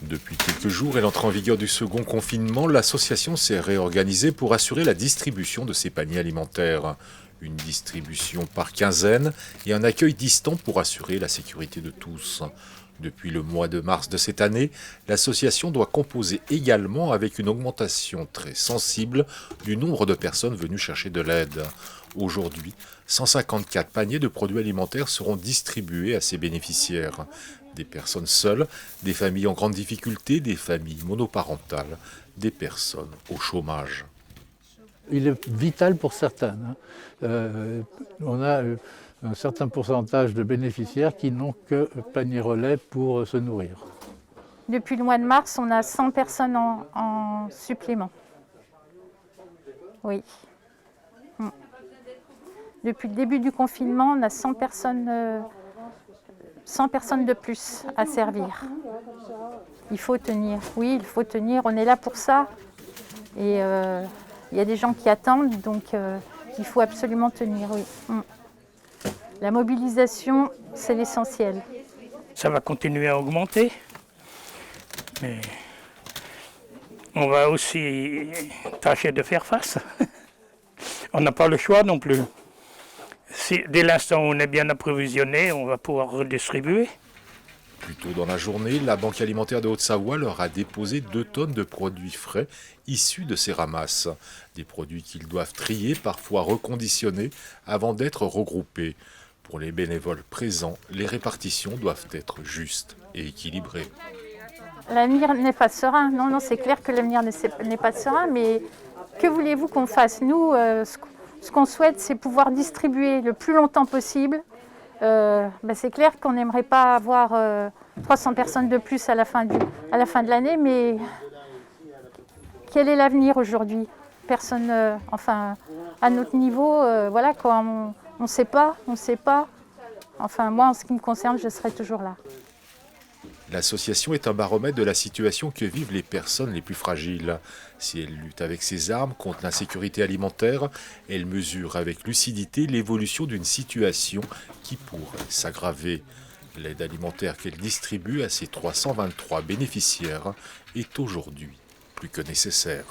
Depuis quelques jours et l'entrée en vigueur du second confinement, l'association s'est réorganisée pour assurer la distribution de ses paniers alimentaires. Une distribution par quinzaine et un accueil distant pour assurer la sécurité de tous. Depuis le mois de mars de cette année, l'association doit composer également avec une augmentation très sensible du nombre de personnes venues chercher de l'aide. Aujourd'hui, 154 paniers de produits alimentaires seront distribués à ses bénéficiaires. Des personnes seules, des familles en grande difficulté, des familles monoparentales, des personnes au chômage. Il est vital pour certaines. On a un certain pourcentage de bénéficiaires qui n'ont que panier relais pour se nourrir. Depuis le mois de mars, on a 100 personnes en supplément. Oui. Depuis le début du confinement, on a 100 personnes de plus à servir. Il faut tenir, oui, il faut tenir, on est là pour ça. Et il y a des gens qui attendent, donc il faut absolument tenir, oui. La mobilisation, c'est l'essentiel. Ça va continuer à augmenter, mais on va aussi tâcher de faire face. On n'a pas le choix non plus. Dès l'instant où on est bien approvisionné, on va pouvoir redistribuer. Plus tôt dans la journée, la Banque alimentaire de Haute-Savoie leur a déposé 2 tonnes de produits frais issus de ces ramasses. Des produits qu'ils doivent trier, parfois reconditionnés, avant d'être regroupés. Pour les bénévoles présents, les répartitions doivent être justes et équilibrées. L'avenir n'est pas serein. Non, c'est clair que l'avenir n'est pas serein, mais que voulez-vous qu'on fasse? Nous, ce qu'on souhaite, c'est pouvoir distribuer le plus longtemps possible. C'est clair qu'on n'aimerait pas avoir 300 personnes de plus à la fin de l'année, mais quel est l'avenir aujourd'hui? Personne, à notre niveau, voilà quoi, on ne sait pas. Enfin, moi, en ce qui me concerne, je serai toujours là. L'association est un baromètre de la situation que vivent les personnes les plus fragiles. Si elle lutte avec ses armes contre l'insécurité alimentaire, elle mesure avec lucidité l'évolution d'une situation qui pourrait s'aggraver. L'aide alimentaire qu'elle distribue à ses 323 bénéficiaires est aujourd'hui plus que nécessaire.